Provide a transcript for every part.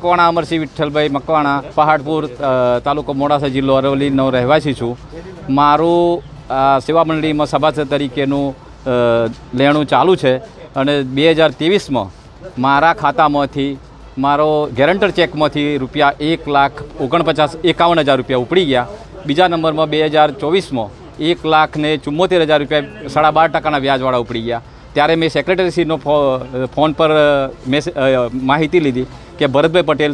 મકવાણા અમરસિંહ વિઠ્ઠલભાઈ મકવાણા, પહાડપુર, તાલુકો મોડાસા, જિલ્લો અરવલ્લીનો રહેવાસી છું. મારું સેવા મંડળીમાં સભાસદ તરીકેનું લેણું ચાલુ છે અને 2023માં મારા ખાતામાંથી મારો ગેરંટર ચેકમાંથી રૂપિયા 1,49,51,000 રૂપિયા ઉપડી ગયા. બીજા નંબરમાં 2024માં 1,74,000 રૂપિયા 12.5% વ્યાજવાળા ઉપડી ગયા. ત્યારે મેં સેક્રેટરીશ્રીનો ફોન પર માહિતી લીધી કે ભરતભાઈ પટેલ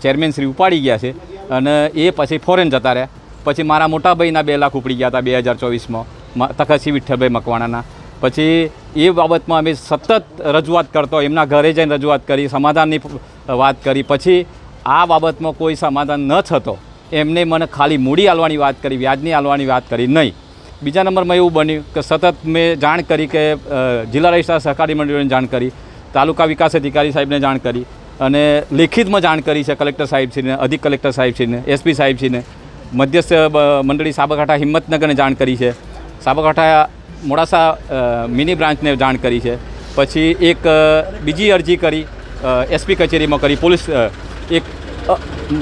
ચેરમેન શ્રી ઉપાડી ગયા છે અને એ પછી ફોરેન જતા રહ્યા. પછી મારા મોટા ભાઈના 2 લાખ ઉપડી ગયા હતા 2024માં તખતસિંહ વિઠ્ઠલભાઈ મકવાણાના. પછી એ બાબતમાં અમે સતત રજૂઆત કરતો, એમના ઘરે જઈને રજૂઆત કરી, સમાધાનની વાત કરી. પછી આ બાબતમાં કોઈ સમાધાન ન થતો એમને મને ખાલી મૂડી આલવાની વાત કરી, વ્યાજની આલવાની વાત કરી નહીં. બીજા નંબરમાં એવું બન્યું કે સતત મેં જાણ કરી કે જિલ્લા રજિસ્ટ્રાર સહકારી મંડળીઓને જાણ કરી, તાલુકા વિકાસ અધિકારી સાહેબને જાણ કરી અને લેખિતમાં જાણ કરી છે કલેક્ટર સાહેબશ્રીને, અધિક કલેક્ટર સાહેબશ્રીને, એસપી સાહેબશ્રીને. મધ્યસ્થ મંડળી સાબરકાંઠા હિંમતનગરને જાણ કરી છે, સાબરકાંઠા મોડાસા મિની બ્રાન્ચને જાણ કરી છે. પછી એક બીજી અરજી કરી એસપી કચેરીમાં કરી, પોલીસ એક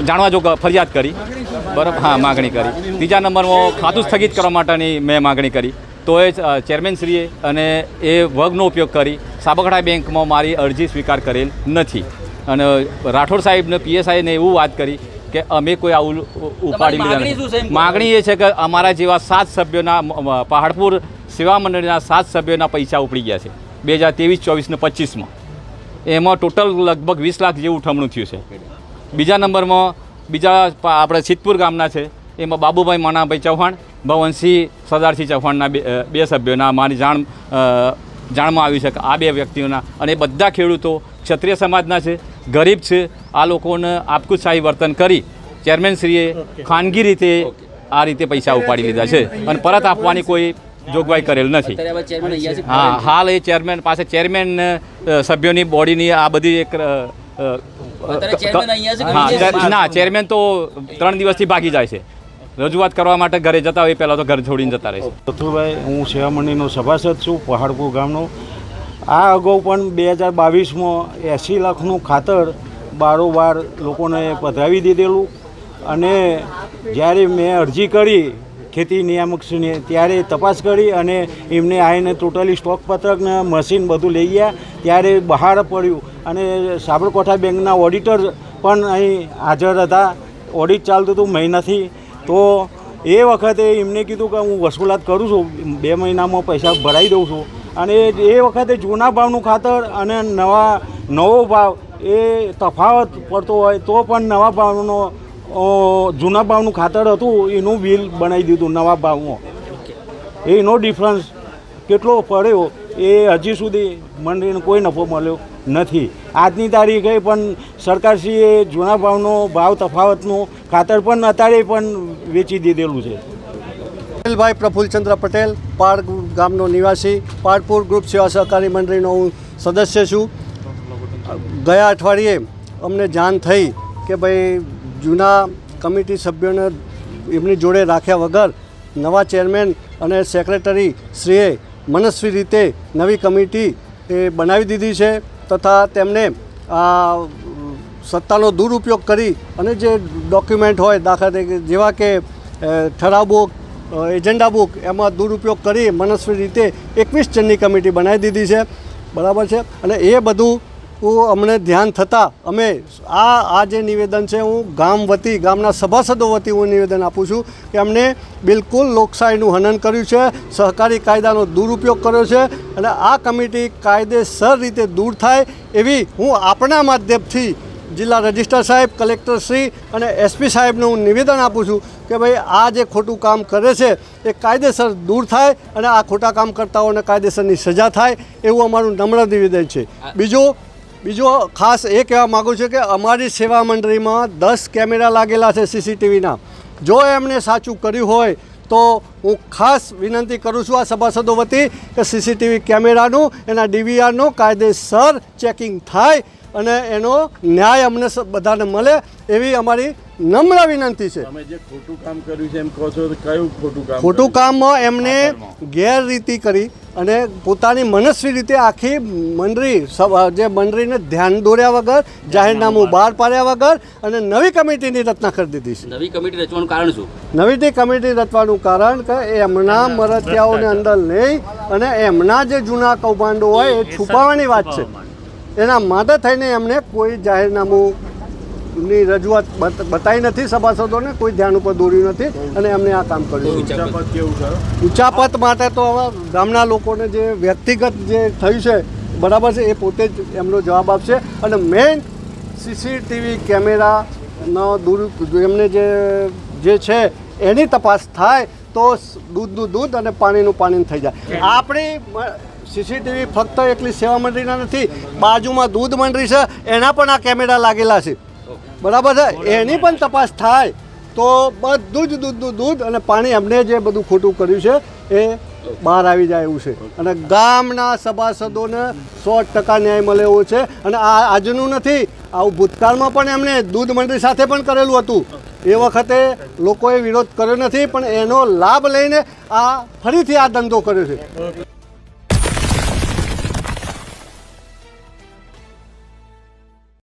જાણવા જો ફરિયાદ કરી, બરાબર, હા, માગણી કરી. ત્રીજા નંબરમાં ખાતું સ્થગિત કરવા માટેની મેં માગણી કરી, તો એ ચેરમેનશ્રીએ અને એ વર્ગનો ઉપયોગ કરી સાબરકાંઠા બેંકમાં મારી અરજી સ્વીકાર કરેલ નથી. અને રાઠોડ સાહેબને પીએસઆઈને એવું વાત કરી કે અમે કોઈ આવું ઉપાડી લીધા નથી. માગણી એ છે કે અમારા જેવા 7 સભ્યોના પહાડપુર સેવા મંડળીના 7 સભ્યોના પૈસા ઉપડી ગયા છે 2023, 24 ને 25માં. એમાં ટોટલ લગભગ 20 લાખ જેવું ઉઠમણું થયું છે. બીજા નંબરમાં બીજા આપણે સિદ્ધપુર ગામના છે, એમાં બાબુભાઈ માનાભાઈ ચૌહાણ, ભવનસિંહ સરદારસિંહ ચૌહાણના 2 સભ્યોના મારી જાણમાં આવ્યું છે કે આ 2 વ્યક્તિઓના, અને બધા ખેડૂતો ક્ષત્રિય સમાજના છે, ગરીબ છે. આ લોકોને આપખુદશાહી વર્તન કરી ચેરમેનશ્રીએ ખાનગી રીતે આ રીતે પૈસા ઉપાડી લીધા છે અને પરત આપવાની કોઈ જોગવાઈ કરેલ નથી. હા, હાલ એ ચેરમેન પાસે ચેરમેન સભ્યોની બોડીની આ બધી એક ના, ચેરમેન તો 3 દિવસથી ભાગી જાય છે. રજૂઆત કરવા માટે ઘરે જતા હોય પહેલાં તો ઘર છોડીને જતા રહે છે. પથુભાઈ, હું સેવા મંડળીનો સભાસદ છું, પહાડપુર ગામનો. આ અગાઉ પણ 2022માં 80 લાખનું ખાતર બારોબાર લોકોને પધરાવી દીધેલું. અને જ્યારે મેં અરજી કરી ખેતી નિયામકશ્રીને ત્યારે તપાસ કરી અને એમને આવીને ટોટલી સ્ટોક પત્રક ને મશીન બધું લઈ ગયા. ત્યારે બહાર પડ્યું અને સાબરકાંઠા બેંકના ઓડિટર પણ અહીં હાજર હતા. ઓડિટ ચાલતું હતું મહિનાથી. તો એ વખતે એમને કીધું કે હું વસૂલાત કરું છું, 2 મહિનામાં પૈસા ભરાઈ દઉં છું. અને એ વખતે જૂના ભાવનું ખાતર અને નવો ભાવ એ તફાવત પડતો હોય તો પણ નવા ભાવનો જૂના ભાવનું ખાતર હતું એનું બિલ બનાવી દીધું નવા ભાવમાં. એનો ડિફરન્સ કેટલો પડ્યો એ હજી સુધી મંડળીને કોઈ નફો મળ્યો નથી. આજની તારીખે પણ સરકારશ્રીએ જૂના ભાવનો ભાવ તફાવતનું ખાતર પણ અત્યારે પણ વેચી દીધેલું છે. ભાઈ પ્રફુલ્લચંદ્ર પટેલ, પાડ ગામનો નિવાસી, પાડપુર ગ્રુપ સેવા સહકારી મંડળીનો હું સદસ્ય છું. ગયા અઠવાડિયે અમને જાણ થઈ કે ભાઈ જૂના કમિટી સભ્યોને એમની જોડે રાખ્યા વગર નવા ચેરમેન અને સેક્રેટરી શ્રીએ મનસ્વી રીતે નવી કમિટી એ બનાવી દીધી છે તથા તેમને સત્તાનો દુરુપયોગ કરી અને જે ડોક્યુમેન્ટ હોય દાખલા તરીકે જેવા કે ઠરાવ બુક, એજન્ડા બુક, એમાં દુરુપયોગ કરી મનસ્વી રીતે 21 જણની કમિટી બનાવી દીધી છે. બરાબર છે. અને એ બધું અમને ધ્યાન થતાં અમે આ જે નિવેદન છે હું ગામ વતી, ગામના સભાસદો વતી હું નિવેદન આપું છું કે અમને બિલકુલ લોકશાહીનું હનન કર્યું છે, સહકારી કાયદાનો દુરુપયોગ કર્યો છે અને આ કમિટી કાયદેસર રીતે દૂર થાય એવી હું આપણા માધ્યમથી જિલ્લા રજિસ્ટ્રાર સાહેબ, કલેક્ટર શ્રી અને એસપી સાહેબને હું નિવેદન આપું છું કે ભાઈ આ જે ખોટું કામ કરે છે એ કાયદેસર દૂર થાય અને આ ખોટા કામ કરતાઓને કાયદેસરની સજા થાય એવું અમારું નમ્ર નિવેદન છે. બીજો ખાસ એ કહેવા માગું છું કે અમારી સેવા મંડળીમાં 10 કેમેરા લાગેલા છે સીસીટીવીના. જો એમણે સાચું કર્યું હોય તો હું ખાસ વિનંતી કરું છું આ સભાસદો વતી કે સીસીટીવી કેમેરાનું, એના ડીવીઆરનું કાયદેસર ચેકિંગ થાય અને એનો ન્યાય અમને બધાને મળે એવી અમારી નમ્ર વિનંતી છે. તમે જે ખોટું કામ કર્યું છે એમ કહો છો તો કયું ખોટું કામ? ખોટું કામમાં એમને ગેરરીતિ કરી અને પોતાની મનસ્વી રીતે આખી મંડળી જે મંડળીને ધ્યાન દોર્યા વગર, જાહેરનામું બહાર પાડ્યા વગર અને નવી કમિટીની રચના કરી દીધી છે. નવી કમિટી રચવાનું કારણ શું? નવી કમિટી રચવાનું કારણ કે એમના મરતિયાઓને અંદર લઈ અને એમના જે જૂના કૌભાંડો હોય એ છુપાવવાની વાત છે. એના માટે થઈને એમને કોઈ જાહેરનામું ની રજૂઆત બતાવી નથી, સભાસદોને કોઈ ધ્યાન ઉપર દોર્યું નથી અને એમને આ કામ કર્યું. ઉચ્ચાપત કેવું છે? ઉચ્ચાપત માટે તો હવે ગામના લોકોને જે વ્યક્તિગત જે થયું છે બરાબર છે એ પોતે જ એમનો જવાબ આપશે. અને મેઇન સીસીટીવી કેમેરાનો એમને જે છે એની તપાસ થાય તો દૂધનું દૂધ અને પાણીનું પાણી થઈ જાય. આપણી સીસીટીવી ફક્ત એકલી સેવા મંડળીના નથી, બાજુમાં દૂધ મંડળી છે એના પણ આ કેમેરા લાગેલા છે બરાબર છે. એની પણ તપાસ થાય તો બધું જ દૂધનું દૂધ અને પાણી એમને જે બધું ખોટું કર્યું છે એ બહાર આવી જાય એવું છે. અને ગામના સભાસદોને 100% ન્યાય મળે એવો છે. અને આ આજનું નથી, આવું ભૂતકાળમાં પણ એમને દૂધ મંડળી સાથે પણ કરેલું હતું. એ વખતે લોકોએ વિરોધ કર્યો નથી, પણ એનો લાભ લઈને આ ફરીથી આ ધંધો કર્યો છે.